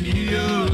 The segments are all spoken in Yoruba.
Yo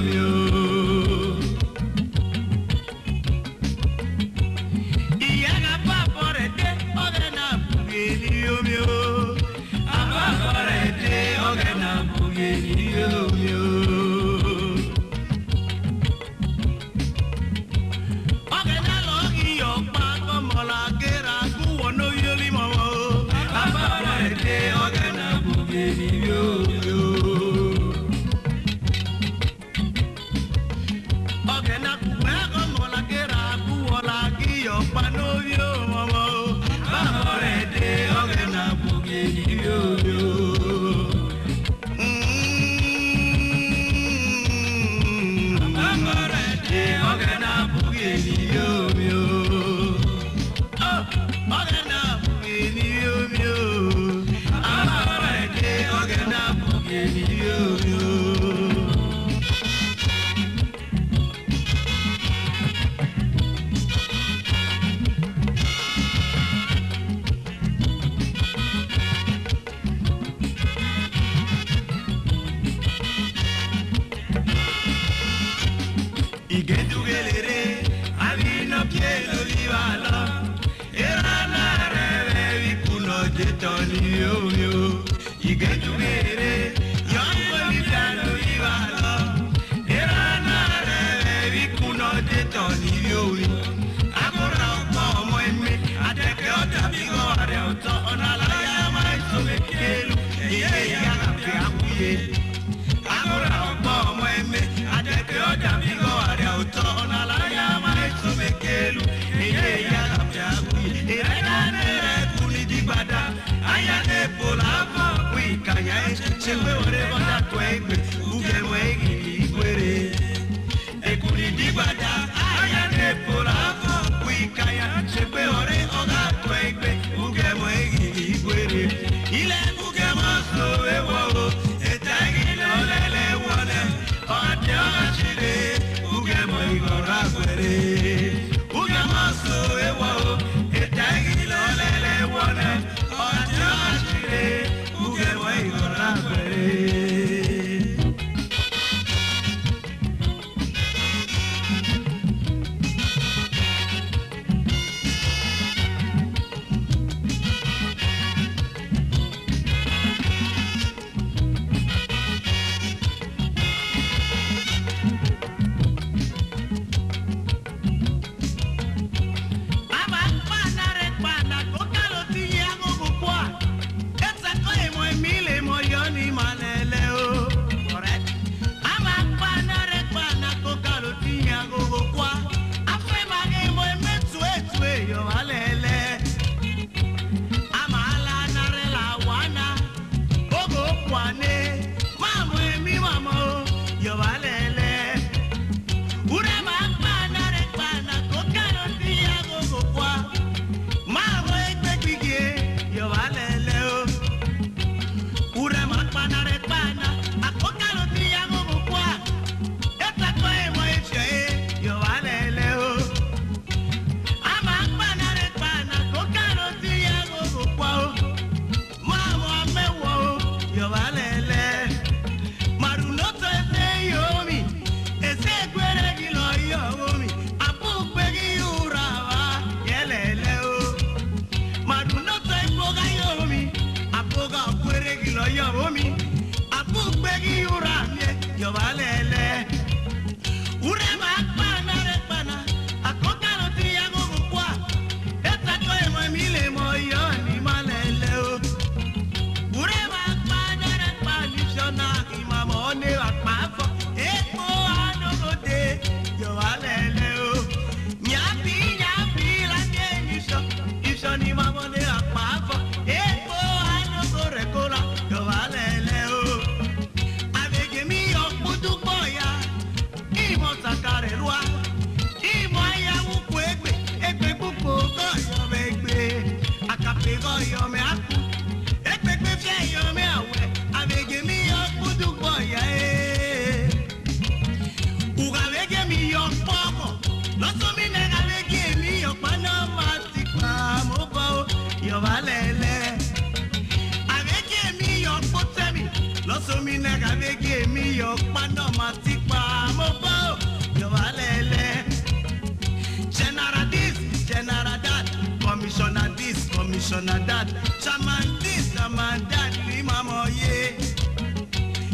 commissioner that. Chairman this, chairman that, Limamo ye.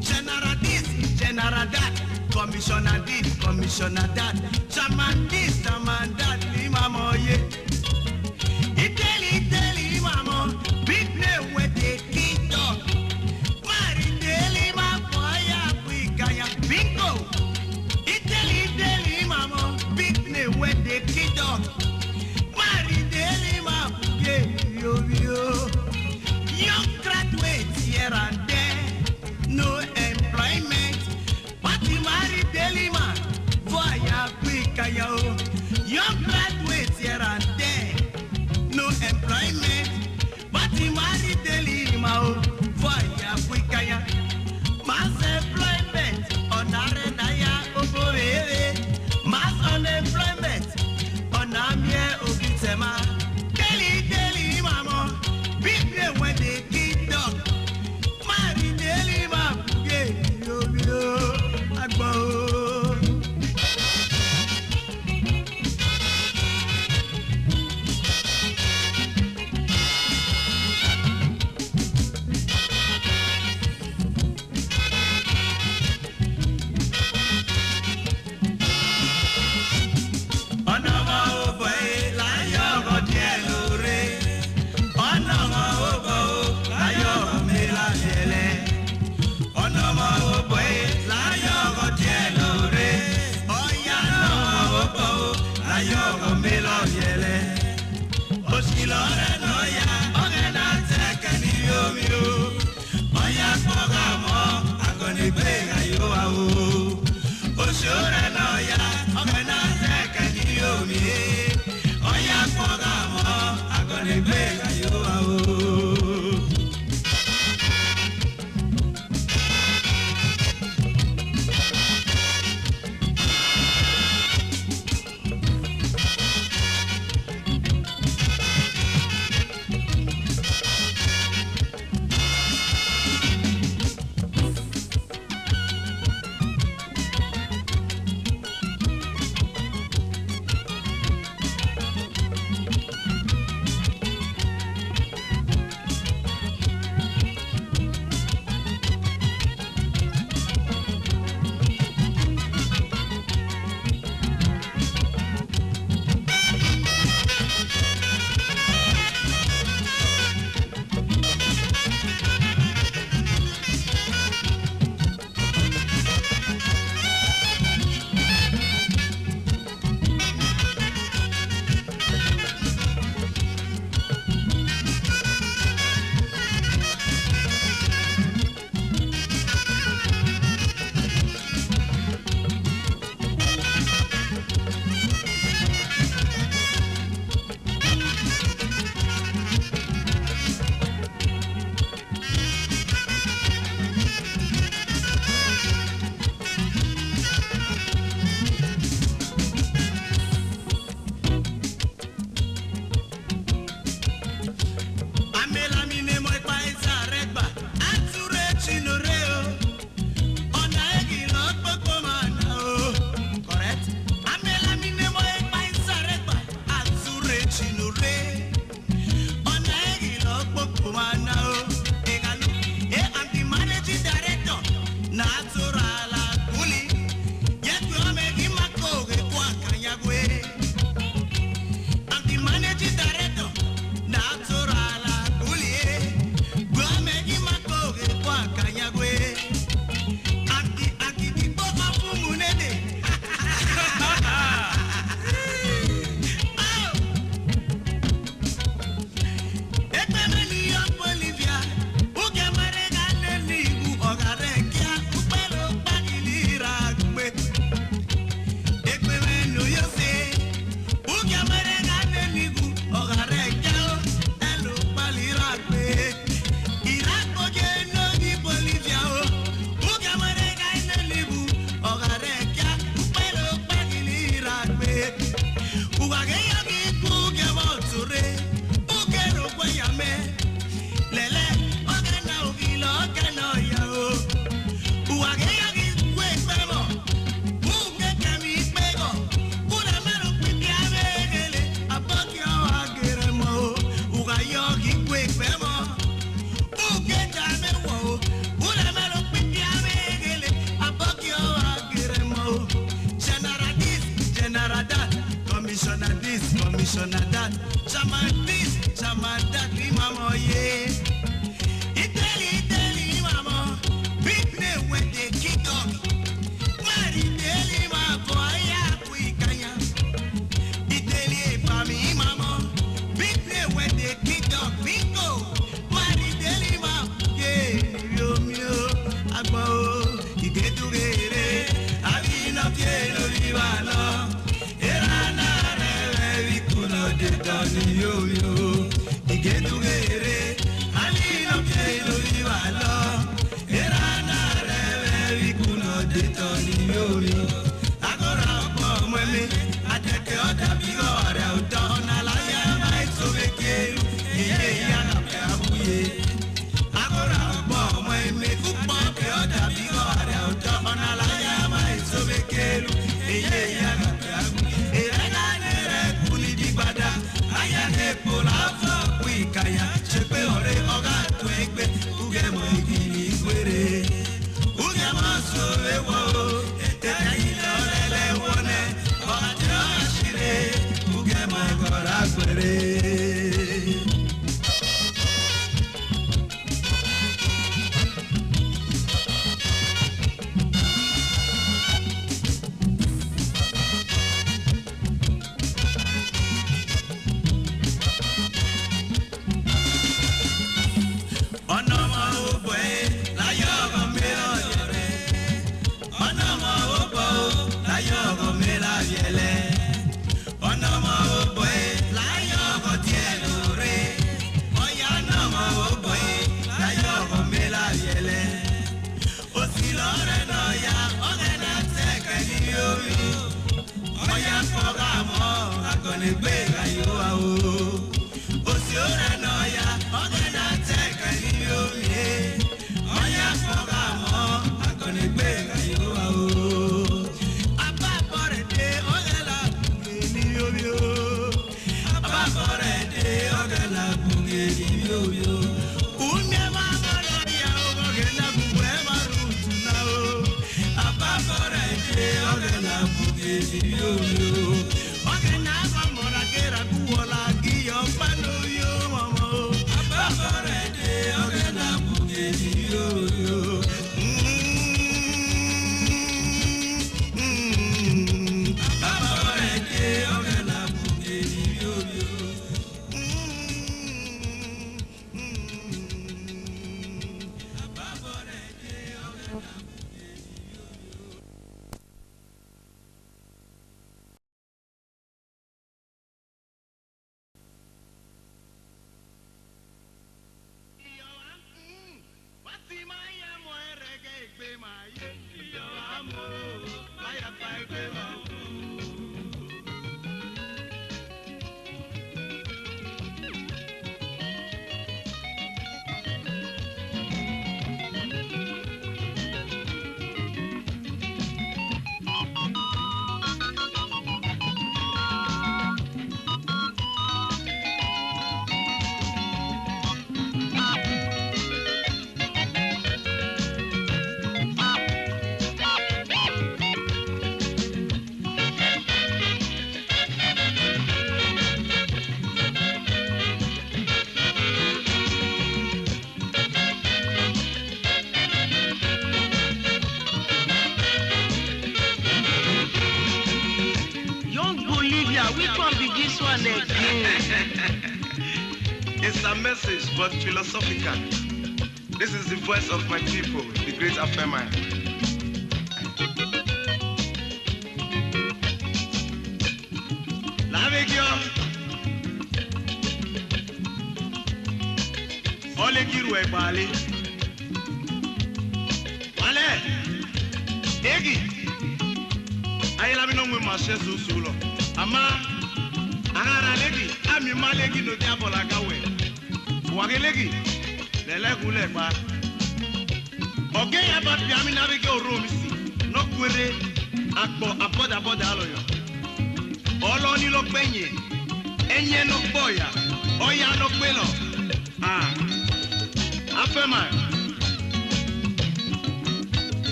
General this, general that. Commissioner this, commissioner that. Chairman this, chairman that, Limamo ye. Iteli, mamo, big name where they keep dog. Mari deli, ma boya, quickaya, bingo. Iteli, mamo, big name where they keep dog. Mari deli, ma, yeah, yo. Young graduates here and there, no employment. But you marry deli, ma, boya, quickaya. Young graduates here and there. No employment, but he marry daily mao via quickaya. Mass employment on arenaya oboere. Mass unemployment on amie obitema. Daily mamo, people when they keep dog. Marry daily ma, yo, agbo. It's a message, but philosophical. This is the voice of my people, the great Afema. Lavegio, Olegiru Ebali, Wale, Egi, Ayelabino Mashesu Sulo, Ama. Agara legi, ami malegi no diabola gawe. Wagelegi, lele gule pa. Oge ya ba bi ami navige oromisi. No kwere akpo aboda aloyo. Olo ni lo penye. Enye no boya. Oya no pelo. Ah. Afema.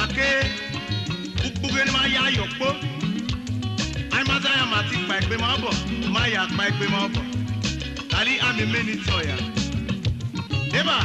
Ake ukugeni ma ya yopo. Mazaya mati pa egbe ma bo maya pa egbe ma bo tali ami meni toya eba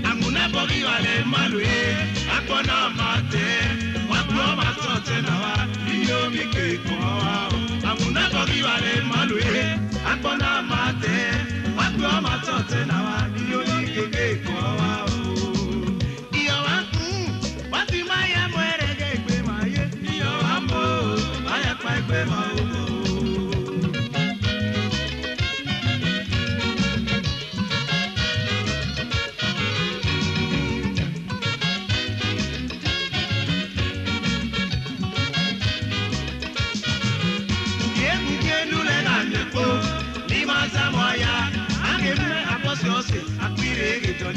Amuna bogi wale malue akona mate wakwa matote nawa iyo mike kwa amuna bogi wale malue akona mate wakwa matote nawa iyo mike kwa iyo wati maya mwerege ikwe maye iyo amo maya kwa ikwe mao.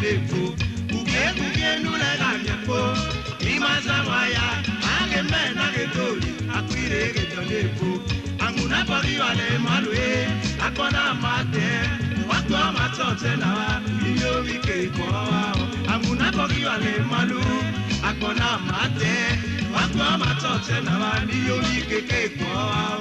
Lepo, uke nule la nyepo, limaza waya, age mena getoli, akwire geto lepo, anguna pagi wale malue, akona mate, wakwa matote nawa, iyo wike kwa, anguna pagi wale malu, akona mate, wakwa matote nawa, iyo wike kwa.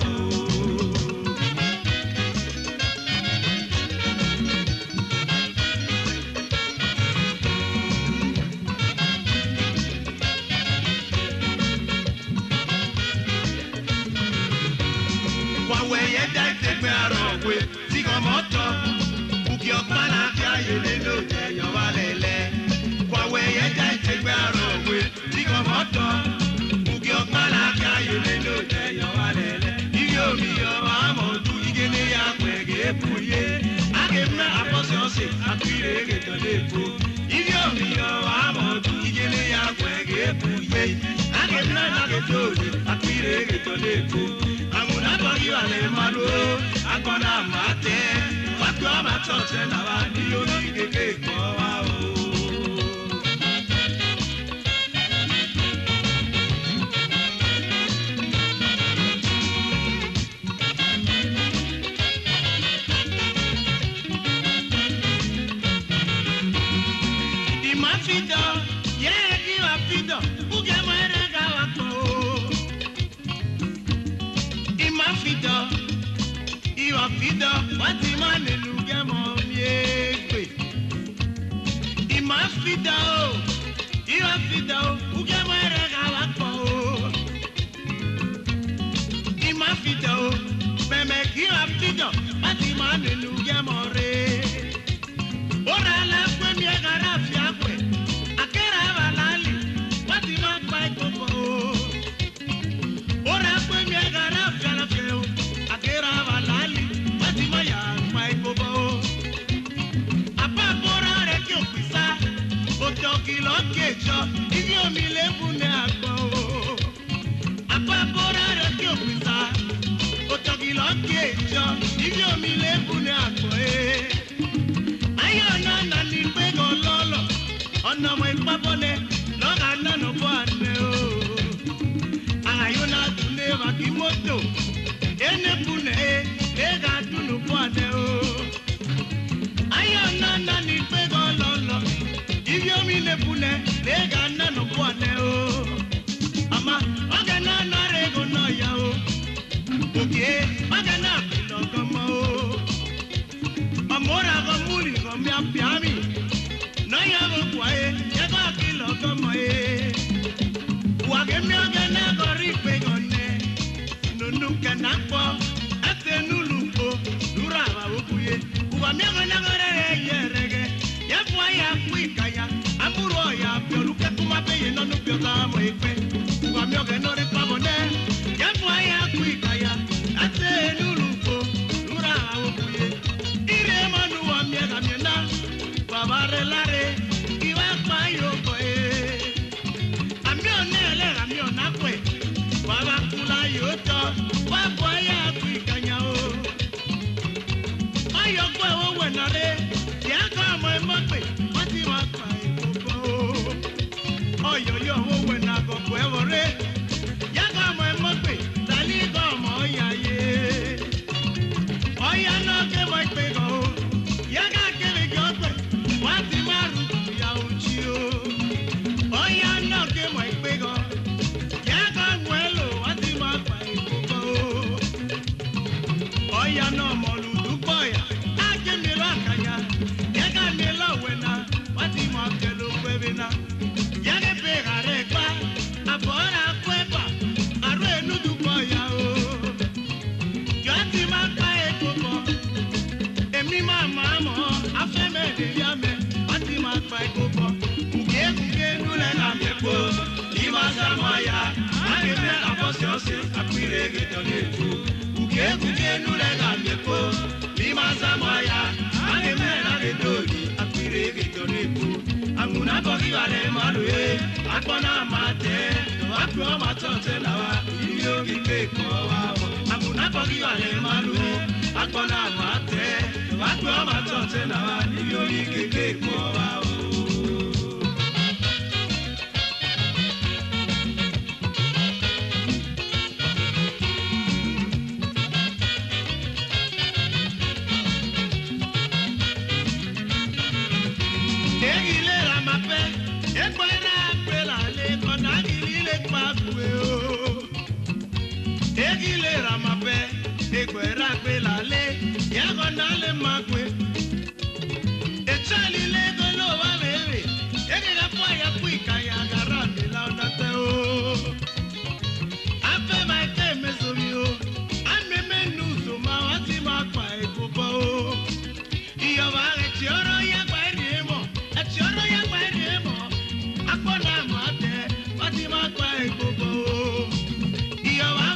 apirege to lepo. Iyo mi yo amodu ijele ya kwege buye. Age na age dole apirege to lepo. Amuna bagi wale malu akona mate. Watu amatote na wani yoni keke kwa wao. Fido, wati mane luge mo miekwe. Ima fido, uge mo erega wako. Ima fido, meme kiwa fido, wati mane luge mo re. Ora la kwe miega rafia kwe, akera walali, wati makwa ikopo. Ora kwe miega rafia la feo, akera walali. Kilo ibi omi lebu ne agbo. Apapora re ki opisa. Otokilo kejo ibi omi lebu ne agbo Ayo na ni pego lolo. Ona mo ipapone lo ga na no bo ane o. Ayo na tune wa ki moto. Ene bune e ga tunu bo ane o. Ayo na ni pego lolo. Ibi omi lebune lega na no bwane o. Ama oga na rego no ya o. Oge oga na pilo gomo o. Amora go muri go mi apiami. No ya go kwae ya go pilo gomo e. Wage mi oga na go ripe go ne. Nunu kana po ate nulupo dura wa okuye. Uwa mi oga na go re ye rege. Ya fwa ya kwika ya amuro ya pioluke kuma beye no piota mo ipe uwa mi oge no re pabone ya fwa ya kwika ya ate nuluko dura okuye ire manu wa mi ga mi na babare lare iwa pa yo ko ami onele ami onakwe baba kula yo to wa fwa ya kwika nya o ayo gbo wo wenare ya ka mo pe wati wa pa Oyo yo wo na go kwewore ya ga mo pe tali go mo ya ye oya no ke mo pe go ya ga ke le go pe wati maru ya uchi o oya no ke mo pe go ya ga mwelo wati ma pa iko oya no mo lu du boya a ke mi ra kanya ya ga mi lo wena wati ma ke lo kwebina Yage pegare pa, abora cuepa, arre nudu boya o. Yo ati maka ekopo, emi mama mo, afeme de yame, ati maka ekopo. Uge nule na mepo, lima samoya, age me aposiose, apire getonepo. Uge nule na mepo, lima samoya, age me agedoli, apire getonepo. Amuna bogi wale malue, akona mate, wapu amatote lawa, iyo gike kwa wao. Amuna bogi wale malue, akona mate, wapu amatote lawa, iyo gike kwa wao. Egile ramape, ekwera pe lale, yago nale makwe. Echali lego lo wa wewe, ege la po ya kwika ya garande la onate o. Ape ma ke mesomi o, ame menu so ma wati ma kwa ekupo o. Iyo wa echioro ya kwa eriemo, echioro ya kwa eriemo. Akona mate, wati ma kwa ekupo o. Iyo wa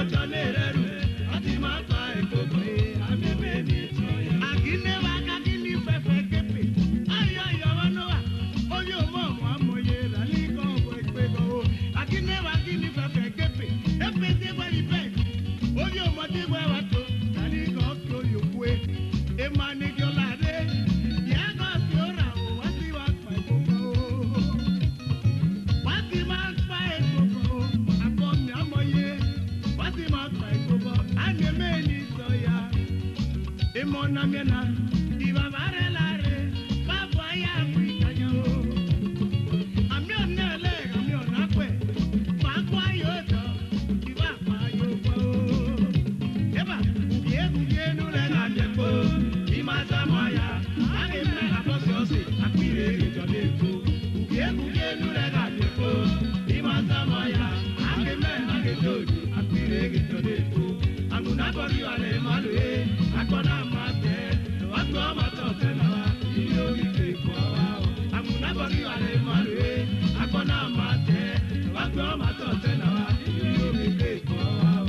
Ọjọ́ lè rẹ̀rù, ọtí máa fa èkó. Emona mena, diva varelare, papa ya mwikayo. Amion nele, amion akwe, pakwa yoto, diva payo po. Eba, uye nule na jepo, imasa moya, ane mena bososi, akwire jodepo. Uye nule na jepo, imasa moya, ane mena gejodi, akwire jodepo. Anguna bori wale malwe. Akona mate, wakwa matote nawa, iyo ike kwa wao. Amuna bori wale malwe, akona mate, wakwa matote nawa, iyo ike kwa wao.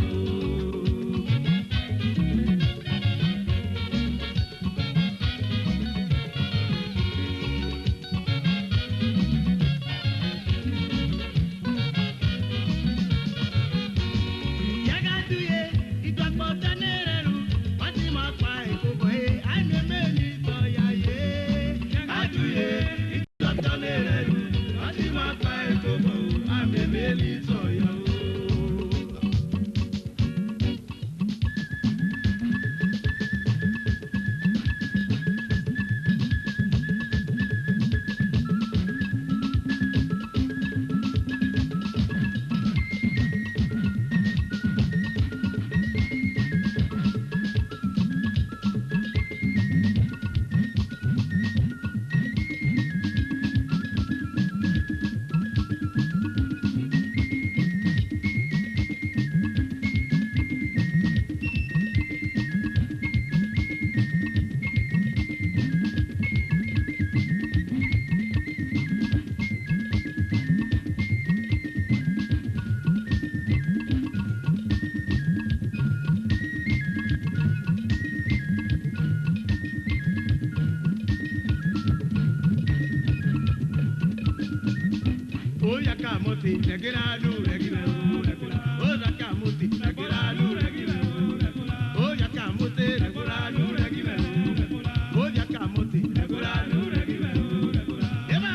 Yagaduye, itwakota nereru. Kamuti, Negiradu, Regina, Oda Kamuti, Negiradu, Regina, Oya Kamuti, Negiradu, Regina, Oya Kamuti, Negiradu, Regina, Eva.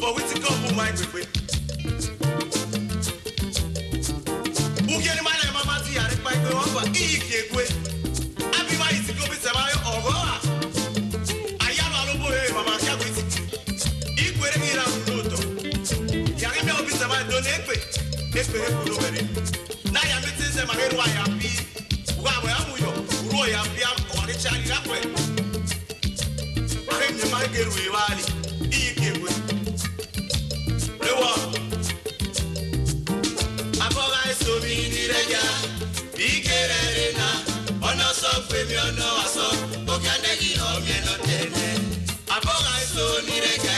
for which come who might be. Who get my mama to your pipe over Ikekwe? Abi ma is go be Samayo or I am a lobo, Mama Cabit. Equal in a photo. Yamia be Samayo don't equate. Now I'm meeting them again. Why I'm be? Why am I? Roy, I'm or the Chinese apple. I'm the Michael Rivali. Ikekwe. The one. I saw me in the Rega. Big Arena. On us of Premium, no, I saw. Okanagi, or me not ten. I saw me Rega.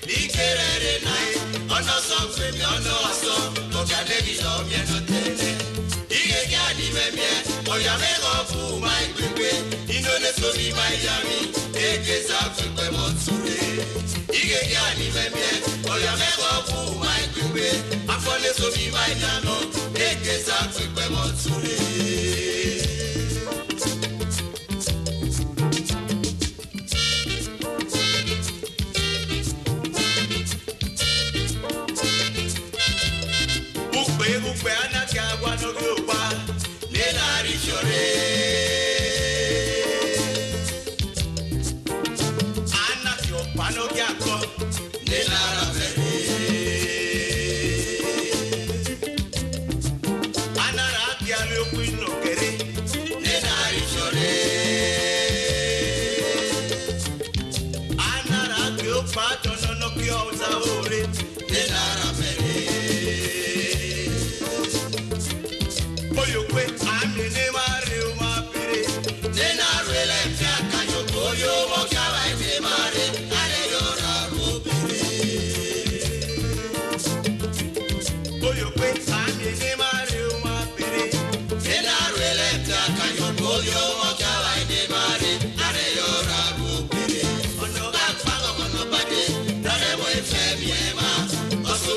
Big Arena. On us of Premium, no, I saw. Okanagi, or me not ten. Igegani meme, oyamego fu my pepe. Inone so mi Miami, egeza fukwe monsure. Igegani meme, oyamego fu my pepe. Afone so mi Miami, egeza fukwe monsure. Ukwe anake agwa no gba le la ri fiore anake opa no ki akọ le la ra fere anara ki ale oku ino kere le la ri fiore anara ki opa tono no ki o za ore le la ra fere. Oyo kwe amene mare o mapere nena rele fia kanyo oyo mo kawa ite mare ale yo ra robere oyo kwe amene mare o mapere nena rele fia kanyo oyo mo kawa ite mare ale yo ra robere ono ga fa go no bade dare mo ife mi ema osu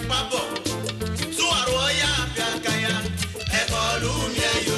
Papo, su arroya, piacaya, evolume.